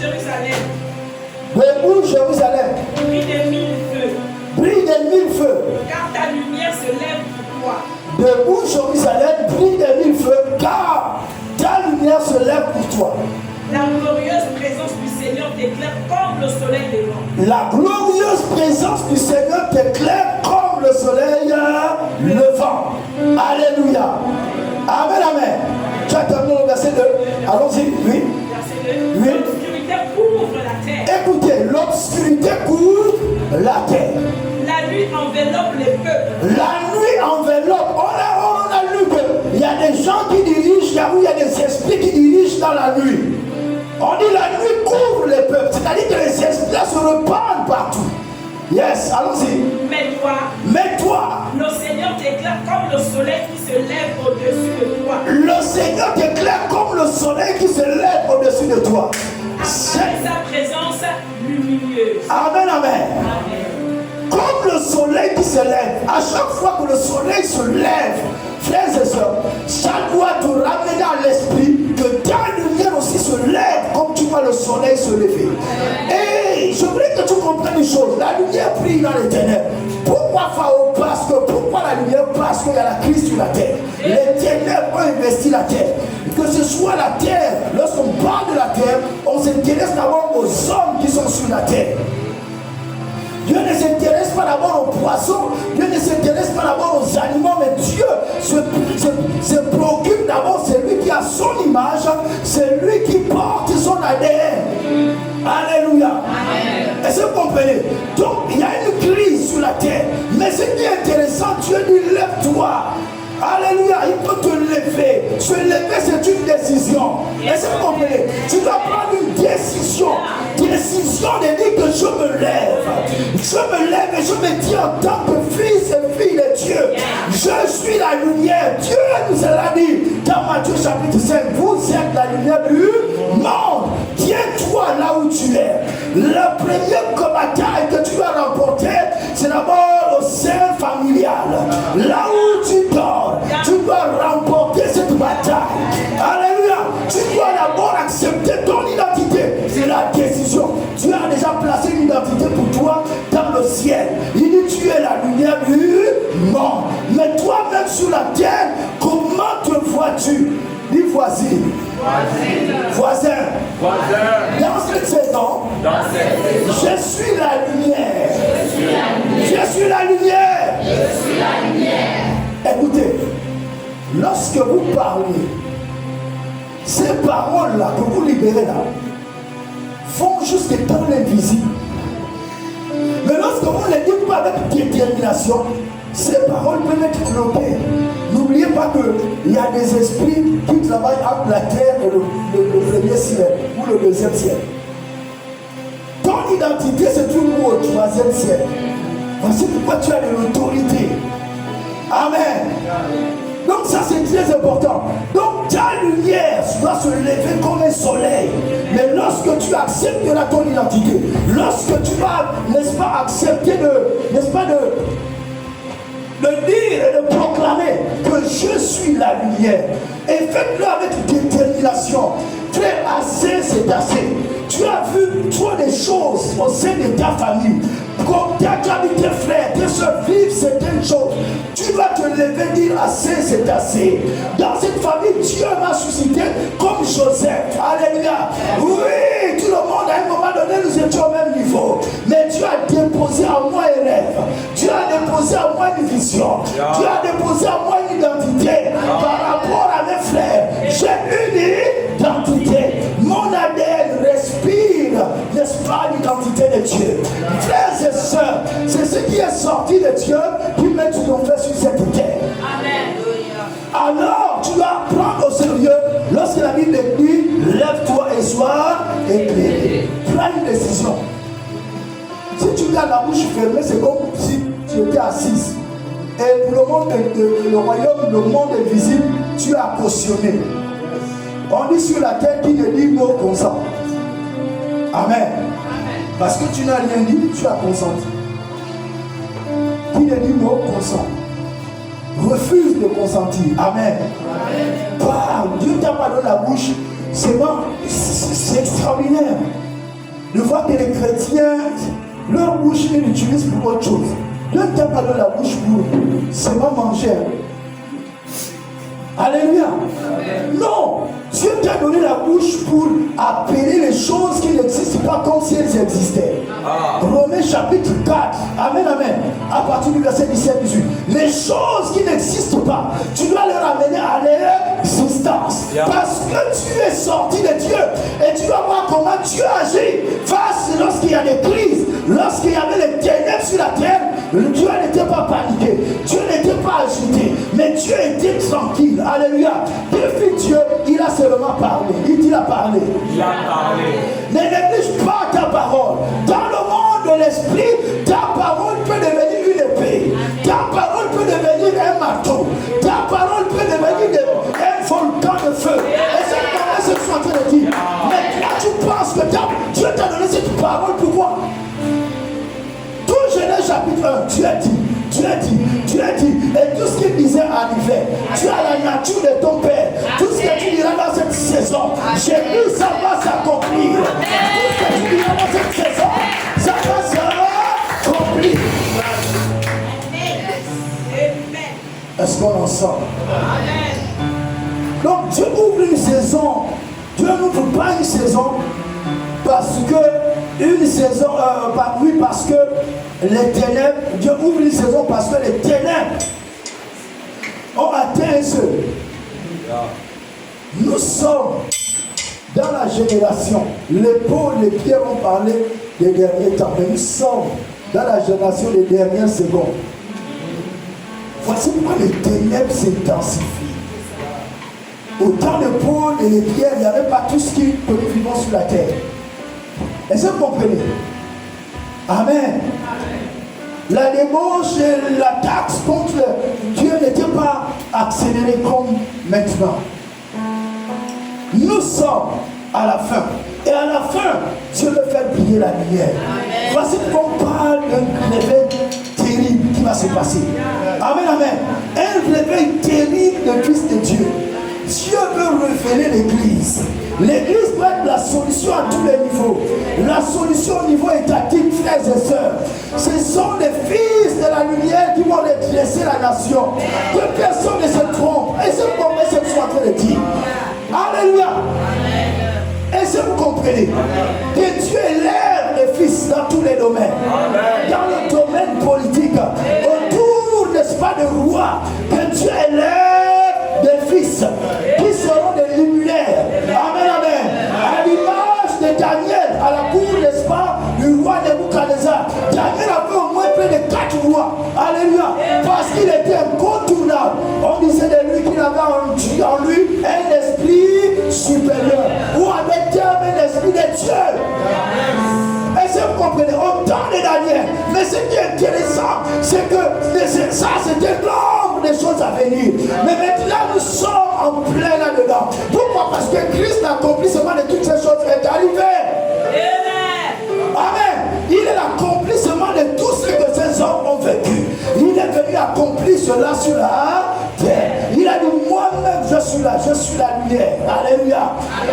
Jérusalem. Debout, Jérusalem. Brille des mille feux. Brille des mille feux. Car ta lumière se lève pour toi. Debout, Jérusalem, brille des mille feux, car ta lumière se lève pour toi. La glorieuse présence du Seigneur t'éclaire comme le soleil levant. La glorieuse présence du Seigneur t'éclaire comme le soleil levant. Alléluia. Amen, amen. Tu as terminé le verset 2. Allons-y, oui. Verset 2. Oui. L'obscurité couvre la terre. Écoutez, l'obscurité couvre la terre. La nuit enveloppe les peuples. La nuit enveloppe. On a lu qu'il y a des gens qui dirigent, il y a des esprits qui dirigent dans la nuit. On dit la nuit couvre les peuples, c'est-à-dire que les esprits se répandent partout. Yes, allons-y. Mais toi, le Seigneur t'éclaire comme le soleil qui se lève au-dessus de toi. Le Seigneur t'éclaire comme le soleil qui se lève au-dessus de toi. Avec sa présence lumineuse. Amen, amen. Amen. Comme le soleil qui se lève, à chaque fois que le soleil se lève, frères et sœurs, ça doit te ramener à l'esprit que ta lumière aussi se lève comme tu vois le soleil se lever. Et je voudrais que tu comprennes une chose, la lumière brille dans les ténèbres. Pourquoi Pharaon? Parce que pourquoi la lumière? Parce qu'il y a la crise sur la terre. Les ténèbres ont investi la terre. Que ce soit la terre, lorsqu'on parle de la terre, on s'intéresse d'abord aux hommes qui sont sur la terre. Dieu ne s'intéresse pas d'abord aux poissons, Dieu ne s'intéresse pas d'abord aux animaux, mais Dieu se préoccupe d'abord, c'est lui qui a son image, c'est lui qui porte son ADN. Alléluia. Est-ce que vous comprenez? Donc il y a une crise sur la terre, mais ce qui est intéressant, Dieu dit lève-toi. Alléluia, il peut te lever. Se lever, c'est une décision. Est-ce que vous comprenez? Tu dois prendre une décision. Décision de dire que je me lève. Je me lève et je me dis en tant que fils et fille de Dieu, je suis la lumière. Dieu nous a dit dans Matthieu chapitre 5, vous êtes la lumière du monde. Tiens-toi là où tu es. Le premier bataille que tu dois remporter, c'est d'abord au sein familial. Là où tu dors, tu dois remporter cette bataille. Alléluia. Tu dois d'abord accepter ton identité. C'est la décision. Dieu a déjà placé une identité pour toi dans le ciel. Il dit tu es la lumière du monde. Mais toi-même sur la terre, comment te vois-tu? Dis voisine. Voisin. Dans cette saison, je suis la lumière. Je suis la lumière. Écoutez, lorsque vous parlez, ces paroles-là que vous libérez là, font juste dans l'invisible. Mais lorsque vous ne les dites pas avec détermination, ces paroles peuvent être clopées. N'oubliez pas qu'il y a des esprits qui travaillent entre la terre et le premier ciel ou le deuxième ciel. Ton identité se trouve au troisième ciel. Voici pourquoi tu as de l'autorité. Amen. Donc ça c'est très important. Donc ta lumière doit se lever comme un soleil. Mais lorsque tu acceptes ton identité, lorsque tu vas, n'est-ce pas, accepter de dire et de proclamer que je suis la lumière, et faites-le avec détermination. Frère, assez c'est assez. Tu as vu trop de choses au sein de ta famille. Comme tu as vu tes frères, tes soeurs vivent certaines choses. Tu vas te lever et dire assez c'est assez. Dans cette famille, Dieu m'a suscité comme Joseph. Alléluia. Oui, tout le monde à un moment donné nous étions au même niveau. Mais Dieu a déposé en moi un rêve. Dieu a déposé en moi une vision. Dieu a déposé en moi une identité. Par rapport à mes frères, j'ai une identité. Mon ADN respire, n'est-ce pas, l'identité de Dieu. Frères et sœurs, c'est ce qui est sorti de Dieu qui met ton fait sur cette terre. Amen. Alors, tu dois prendre au sérieux lorsque la Bible dit lève-toi et sois éclairé. Prends une décision. Si tu gardes la bouche fermée, c'est comme si tu étais assise. Et pour le monde, le royaume, le monde invisible, tu as cautionné. On dit sur la terre qui ne dit mot consent. Amen. Parce que tu n'as rien dit, tu as consenti. Qui ne dit mot consent. Refuse de consentir. Amen. Parle. Dieu t'a pas donné la bouche. C'est extraordinaire. de voir que les chrétiens, leur bouche, ils l'utilisent pour autre chose. Dieu ne t'a pas donné la bouche pour seulement manger. Alléluia. Non, Dieu t'a donné la bouche pour appeler les choses qui n'existent pas comme si elles existaient. Romains chapitre 4. Amen, amen. À partir du verset 17-18. Les choses qui n'existent pas, tu dois les ramener à leur existence. Parce que tu es sorti de Dieu. Et tu dois voir comment Dieu agit face lorsqu'il y a des crises. Lorsqu'il y avait les ténèbres sur la terre, Dieu n'était pas paniqué. Dieu n'était pas agité. Mais Dieu était tranquille. Alléluia. Depuis Dieu, il a seulement parlé. Il a parlé. Il a parlé. Ne néglige pas ta parole. Dans le monde de l'esprit, ta parole peut devenir une épée. Ta parole peut devenir un marteau. Ta parole peut devenir un volcan de feu. Et c'est ce que je suis en train de dire. Mais toi, tu penses que Dieu t'a donné cette parole pour quoi? Tout Genèse chapitre 1, Dieu dit, et tout ce qu'il disait arrivait. Tu as la nature de ton père. Tout ce que tu diras dans cette saison, j'ai vu ça va s'accomplir. Tout ce que tu diras dans cette saison, ça va s'accomplir. Est-ce qu'on en sort? Donc Dieu ouvre une saison. Dieu n'ouvre pas une saison parce que parce que les ténèbres, Dieu ouvre une saison parce que les ténèbres ont atteint un seul. Nous sommes dans la génération, les Paul, les Pierre ont parlé des derniers temps, mais nous sommes dans la génération des dernières secondes. Voici pourquoi les ténèbres s'intensifient. Au temps de Paul et de Pierre, il n'y avait pas tout ce que nous vivons sur la terre. Est-ce que vous comprenez? Amen. La débauche et la taxe contre Dieu n'étaient pas accélérées comme maintenant. Nous sommes à la fin. Et à la fin, Dieu veut faire briller la lumière. Voici qu'on parle d'un réveil terrible qui va se passer. Amen, amen. Un réveil terrible de Christ de Dieu. Dieu veut révéler l'Église. L'Église doit être la solution à tous les niveaux. La solution au niveau étatique, frères et sœurs. Ce sont les fils de la lumière qui vont redresser la nation. Que personne ne se trompe. Et c'est pour ce que je suis en train de dire. Alléluia. Est-ce que vous comprenez que Dieu élève les fils dans tous les domaines? Dans le domaine politique, autour, n'est-ce pas, de rois, que Dieu élève des fils qui seront des luminaires. Amen, amen. À l'image de Daniel, à la cour, n'est-ce pas, du roi Nebuchadnezzar. Daniel avait au moins près de 4 rois. Alléluia. Parce qu'il était incontournable. On disait de lui qu'il avait en lui un esprit supérieur. Ou avec terme un esprit de Dieu. Est-ce que vous comprenez? Au temps de Daniel. Mais ce qui est intéressant, c'est que ça, c'était l'ombre des choses à venir. Mais maintenant, nous sommes en plein là-dedans. Pourquoi? Parce que Christ, l'accomplissement de toutes ces choses est arrivé. Amen. Il est l'accomplissement de tout ce que ces hommes ont vécu. Il est venu accomplir cela sur la terre. Il a dit, moi-même, je suis là, je suis la lumière. Alléluia.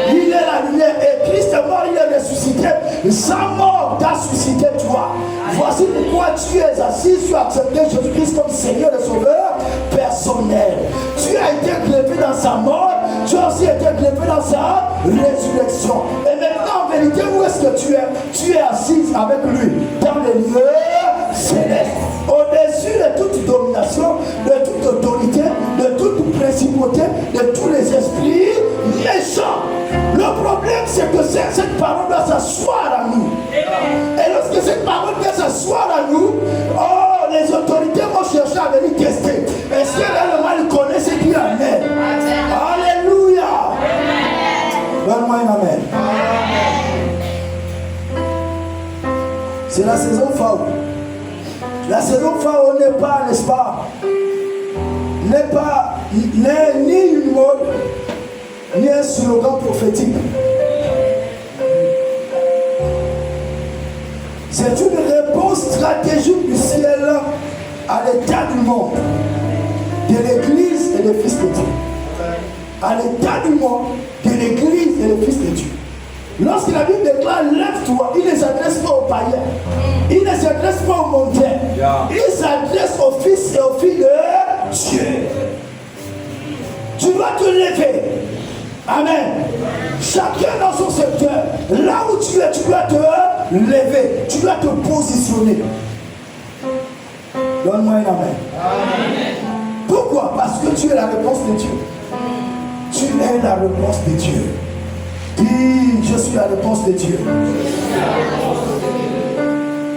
Il est la lumière. Et Christ est mort, il est ressuscité. Sa mort t'a suscité toi. Voici pourquoi tu es assis, tu as accepté Jésus-Christ comme Seigneur et Sauveur personnel. Tu as été greffé dans sa mort, tu as aussi été greffé dans sa résurrection. Et maintenant, en vérité, où est-ce que tu es? Tu es assis avec lui dans les lieux célestes. Au-dessus de toute domination, de toute autorité, de toute principauté, de tous les esprits méchants. Le problème, c'est que cette parole doit s'asseoir en nous. Et lorsque cette parole vient s'asseoir en nous, oh, les autorités vont chercher à venir tester. Est-ce que réellement ils connaissent ce qu'il en est? Alléluia. Donne-moi un amen. C'est la saison phare. La saison phare n'est pas, n'est-ce pas, n'est ni une mode, ni un slogan prophétique. C'est une réponse stratégique du ciel à l'état du monde, de l'Église et des fils de Dieu. À l'état du monde, de l'Église et des fils de Dieu. Lorsque la Bible déclare lève-toi, il ne lever. Amen. Chacun dans son secteur, là où tu es, tu dois te lever, tu dois te positionner. Donne-moi un amen. Amen. Pourquoi? Parce que tu es la réponse de Dieu. Tu es la réponse de Dieu. Dis, je suis la réponse de Dieu.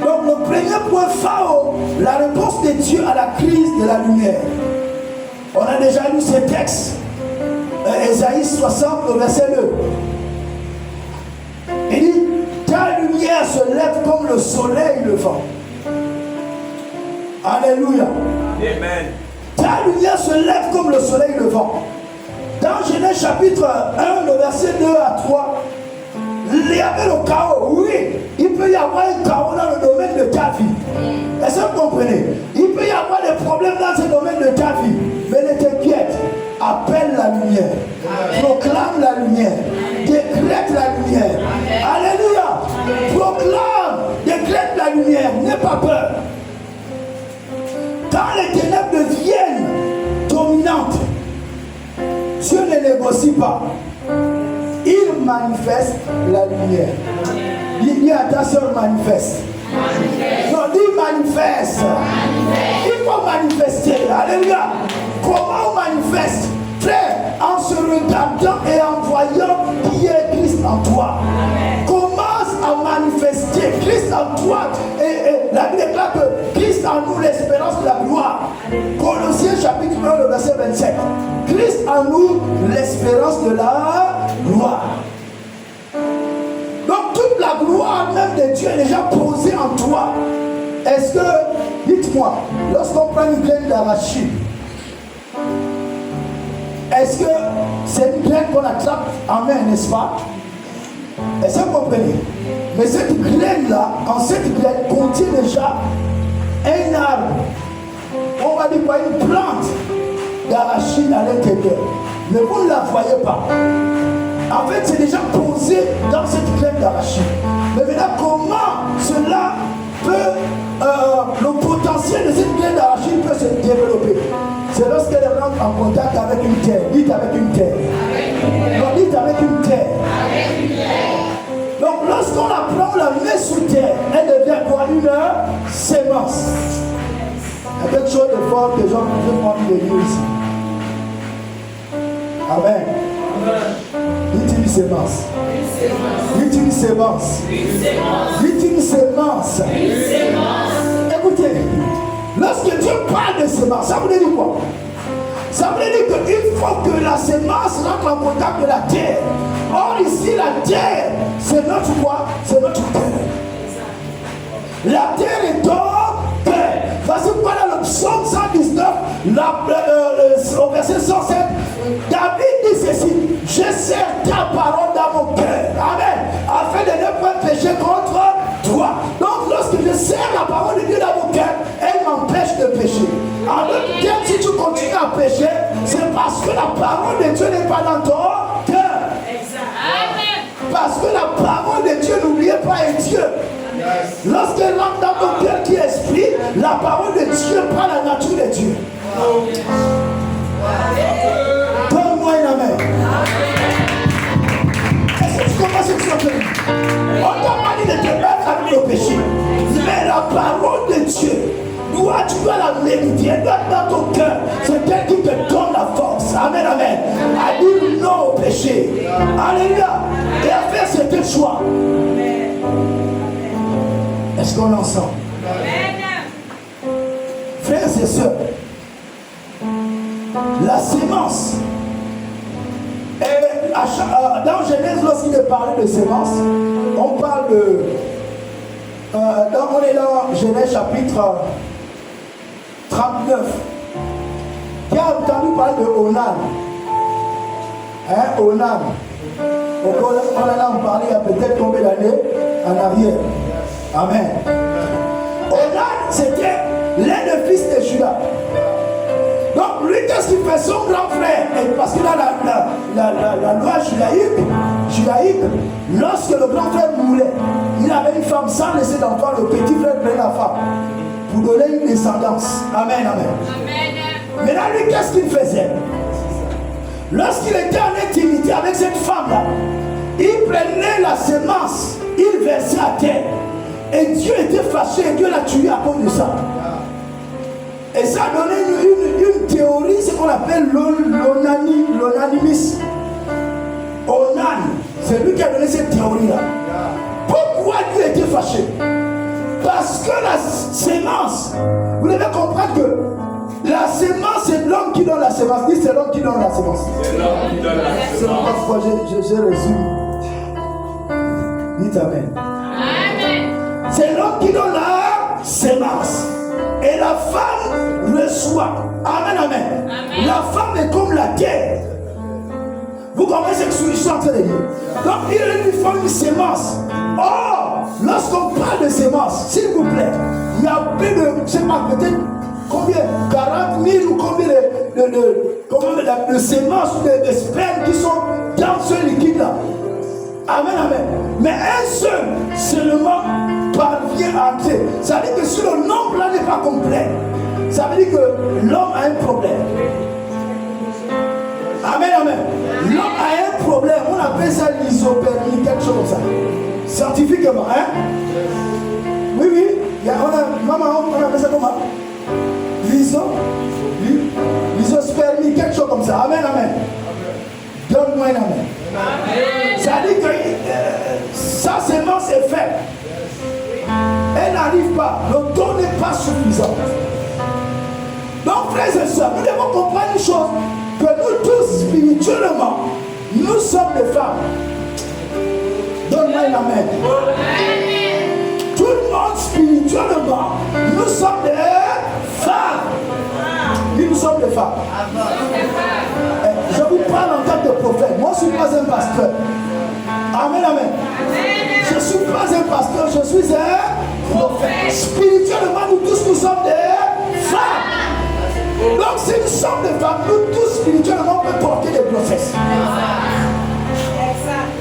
Donc le premier point phare, la réponse de Dieu à la crise de la lumière. On a déjà lu ce texte. Ésaïe 60, le verset 2. Il dit, ta lumière se lève comme le soleil levant. Alléluia. Amen. Ta lumière se lève comme le soleil levant. Dans Genèse chapitre 1, le verset 2 à 3, il y avait le chaos. Oui, il peut y avoir un chaos dans le domaine de ta vie. Est-ce que vous comprenez? Il peut y avoir des problèmes dans ce domaine de ta vie. Mais ne t'inquiète. Appelle la lumière. Amen. Proclame la lumière. Amen. Décrète la lumière. Amen. Alléluia. Amen. Proclame, décrète la lumière. N'aie pas peur. Quand les ténèbres deviennent dominantes, Dieu ne négocie pas. Il manifeste la lumière. Il dit à ta soeur manifeste. Non, dis manifeste. Il faut manifester. Alléluia. Comment on manifeste? Frère, en se regardant et en voyant qui est Christ en toi. Commence à manifester Christ en toi. Et la Bible déclare que Christ en nous l'espérance de la gloire. Colossiens chapitre 1, le verset 27. Christ en nous l'espérance de la gloire. Donc toute la gloire même de Dieu est déjà posée en toi. Est-ce que, dites-moi, lorsqu'on prend une graine d'arachide, est-ce que c'est une graine qu'on attrape en main, n'est-ce pas? Est-ce que vous comprenez? Mais cette graine-là, quand cette graine contient déjà un arbre, on va dire quoi, une plante d'arachide à l'intérieur. Mais vous ne la voyez pas. En fait, c'est déjà posé dans cette graine d'arachide. Mais maintenant, comment cela peut, le potentiel de cette graine d'arachide peut se développer? C'est lorsqu'elle rentre en contact avec une terre. Dites avec une terre. Non, dites avec une terre. Donc lorsqu'on la prend, on la met sous terre, elle devient quoi? Une sémence. Il y a quelque chose de fort que j'en ai envie de dire ici. Amen. Dites une sémence. Dites une sémence. Dites une sémence. Écoutez, lorsque Dieu parle de sémence, ça veut dire quoi? Ça veut dire qu'il faut que la sémence rentre en contact de la terre. Or ici, la terre, c'est notre quoi? C'est notre cœur. La terre est ton cœur. Voici pourquoi dans le psaume 119, au verset 107, David dit ceci: je serre ta parole dans mon cœur. Amen. Afin de ne pas pécher contre toi. Donc lorsque je serre la parole de Dieu dans mon cœur, elle m'empêche de pécher. En d'autres termes, si tu continues à pécher, c'est parce que la parole de Dieu n'est pas dans ton cœur. Parce que la parole de Dieu, n'oubliez pas, est Dieu. Lorsqu'elle rentre dans ton cœur qui est esprit, la parole de Dieu prend la nature de Dieu. Donne-moi un amen. Est-ce que tu comprends ce que je veux dire? On t'a pas dit de te mettre avec le péché. Mais la parole de Dieu, tu dois la méditer, elle doit être dans ton cœur. C'est elle qui te donne la force. Amen, amen. À dire non au péché. Alléluia. Et à faire ce choix. Est-ce qu'on est ensemble? Frères et sœurs, la sémence, dans Genèse, lorsqu'il est parlé de sémence, on parle de... on est dans Genèse chapitre 39. Qui a entendu parler de Onan? Onan. On en a parlé il y a peut-être combien d'années en arrière. Amen. Onan, c'était l'un des fils de Judas. Donc lui, qu'est-ce qu'il fait? Son grand frère, parce qu'il a la loi judaïque, lorsque le grand frère mourrait, il avait une femme sans laisser d'enfant, le petit frère prenait la femme pour donner une descendance. Amen, amen. Maintenant, lui, qu'est-ce qu'il faisait? Lorsqu'il était en intimité avec cette femme-là, il prenait la semence, il versait à terre. Et Dieu était fâché et Dieu l'a tué à cause de ça. Et ça a donné une théorie, ce qu'on appelle l'onanimisme. Onan, c'est lui qui a donné cette théorie-là. Pourquoi Dieu était fâché? Parce que la sémence, vous devez comprendre que la sémence, c'est l'homme qui donne la sémence. Dis, c'est l'homme qui donne la sémence. C'est l'homme qui donne la sémence. C'est pourquoi je résume. Dites Amen. C'est l'homme qui donne la sémence. Et la femme reçoit. Amen, amen. La femme est comme la terre. Vous comprenez ce que je suis en train de dire? Donc il lui faut une sémence. Or, lorsqu'on parle de sémence, s'il vous plaît, il y a plus de, je ne sais pas, peut-être combien, 40 000 ou combien de sémences, de spermes qui sont dans ce liquide-là. Amen, amen. Mais un seul seulement parvient à entrer. Ça veut dire que si le nombre là n'est pas complet, ça veut dire que l'homme a un problème. Amen, amen. L'homme a un problème. On appelle ça l'isopermie, quelque chose comme ça. Scientifiquement, hein? Oui, oui. Maman, on appelle ça comment? L'isospermie, quelque chose comme ça. Amen, amen. Donne-moi un amen. Ça dit que sa sémence est faible. Elle n'arrive pas. Le don n'est pas suffisant. Donc, frères et sœurs, nous devons comprendre une chose. Que nous tous, spirituellement, nous sommes des femmes. Donne-moi un amen. Tout le monde, spirituellement, nous sommes des femmes. Et nous sommes des femmes. Je vous parle en tant que prophète. Moi, je ne suis pas un pasteur. Amen, amen. Je ne suis pas un pasteur, je suis un prophète. Spirituellement, nous tous, nous sommes des femmes. Donc, si nous sommes des femmes, nous tous, spirituellement, on peut porter des grossesses.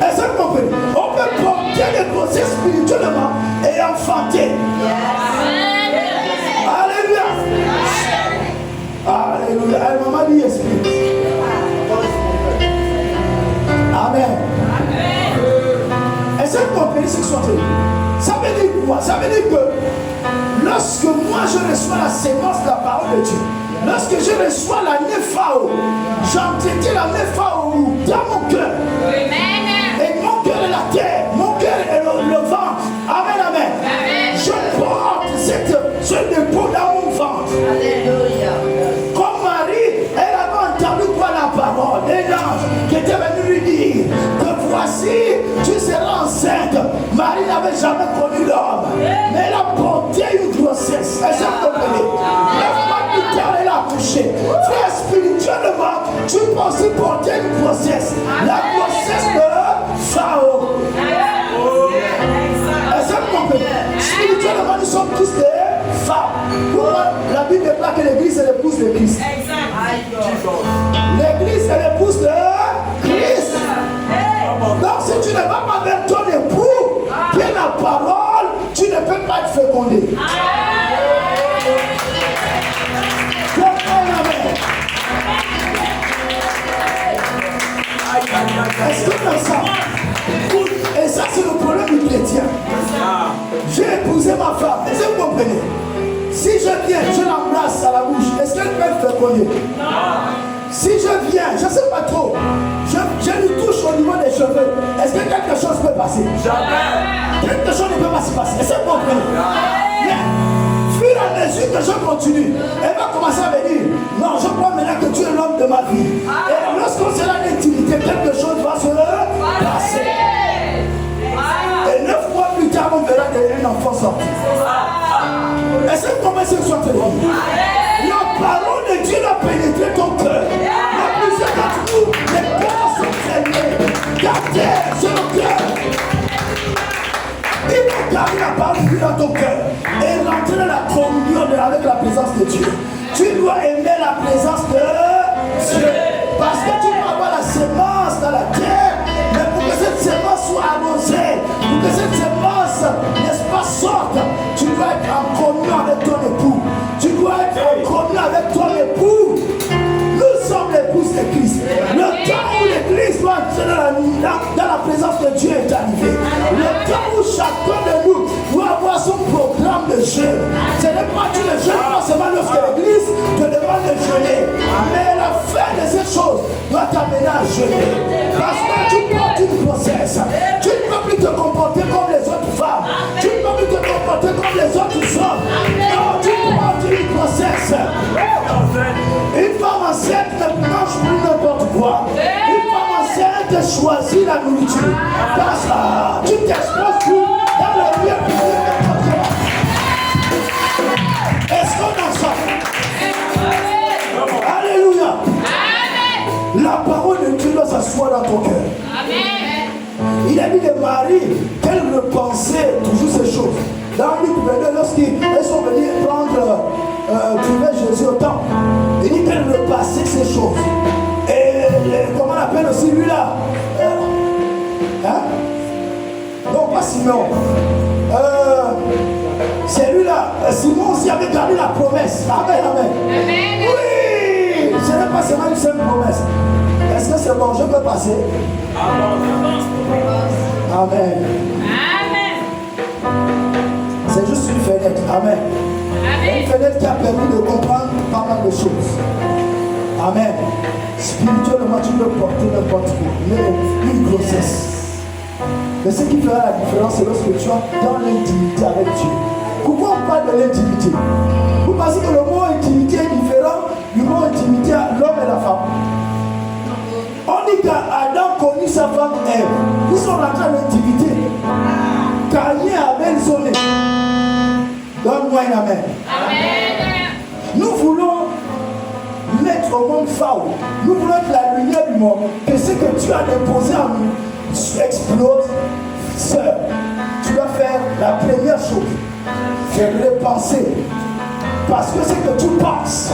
Est-ce que vous comprenez? On peut porter des grossesses spirituellement et enfanter. Alléluia. Alléluia. Maman dit esprit. Amen. Est-ce que vous comprenez ce que je suis en train de dire? Ça veut dire quoi? Ça veut dire que lorsque moi je reçois la sémence de la parole de Dieu, lorsque je reçois la néphao, j'entretiens la néphao dans mon cœur. Et mon cœur est la terre, mon cœur est le ventre. Amen, amen. Je porte ce dépôt dans mon ventre. Alléluia. Comme Marie, elle avait entendu quoi la parole d'un ange qui était venu lui dire que voici, tu seras enceinte. Marie n'avait jamais connu l'homme, mais elle a porté une grossesse. Est-ce que vous comprenez? Elle a accouché. Frère, spirituellement, tu peux aussi porter une grossesse. La grossesse de Pharaon. Est-ce que vous comprenez? Spirituellement, nous sommes tous des femmes. Pourquoi la Bible déclare que l'église est l'épouse de Christ? L'église est l'épouse de Christ. Donc, si tu ne vas pas vers ton époux, qui est la parole, tu ne peux pas être fécondé. Est-ce que dans ça? Et ça, c'est le problème du chrétien. J'ai épousé ma femme. Est-ce que vous comprenez? Si je viens, je l'embrasse à la bouche, est-ce qu'elle peut être fécondée? Si je viens, je ne sais pas trop, je lui touche au niveau des cheveux, est-ce que quelque chose peut passer? Jamais. Quelque chose ne peut pas se passer. Est-ce que vous comprenez? Mais, fur et à mesure que je continue, elle va commencer à me dire, non, je crois maintenant que tu es l'homme de ma vie. Et lorsqu'on sera en intimité, quelque chose va se passer. Et 9 mois plus tard, on verra un enfant sortir. Est-ce que vous comprenez ce que je suis en train de dire? La parole de Dieu a pénétré ton cœur. La plusieurs d'entre nous, les cœurs sont fermés. Gardez sur le cœur. Il faut garder la parole de Dieu dans ton cœur et rentrer dans la communion avec la présence de Dieu. Tu dois aimer la présence de Dieu. Parce que tu dois avoir la sémence dans la terre. Mais pour que cette sémence soit arrosée, pour que cette sémence, n'est-ce pas, sorte, tu dois être en communion avec ton époux. Tu dois être en communion avec ton époux. Nous sommes l'épouse de Christ. Le elles sont venues prendre, trouver Jésus au temple. Il dit qu'elles repassaient ces choses. Et comment on appelle aussi lui-là? Non, pas Simon. C'est lui-là. Simon aussi avait gardé la promesse. Amen, amen. Oui, ce n'est pas seulement une seule promesse. Est-ce que c'est bon? Je peux passer? Amen. C'est juste une fenêtre. Amen. Une fenêtre qui a permis de comprendre pas mal de choses. Amen. Spirituellement, tu peux porter n'importe quoi. Mais une grossesse. Mais ce qui fera la différence, c'est lorsque tu es dans l'intimité avec Dieu. Pourquoi on parle de l'intimité? Vous pensez que le mot intimité est différent du mot intimité à l'homme et la femme? On dit qu'Adam connut sa femme Ève. Ils sont rentrés dans l'intimité. Caïn et Abel sont nés. Donne-moi un amen. Nous voulons mettre au monde faou. Nous voulons être la lumière du monde. Que ce que tu as déposé en nous explose. Sœur, tu dois faire la première chose. C'est repenser. Parce que ce que tu penses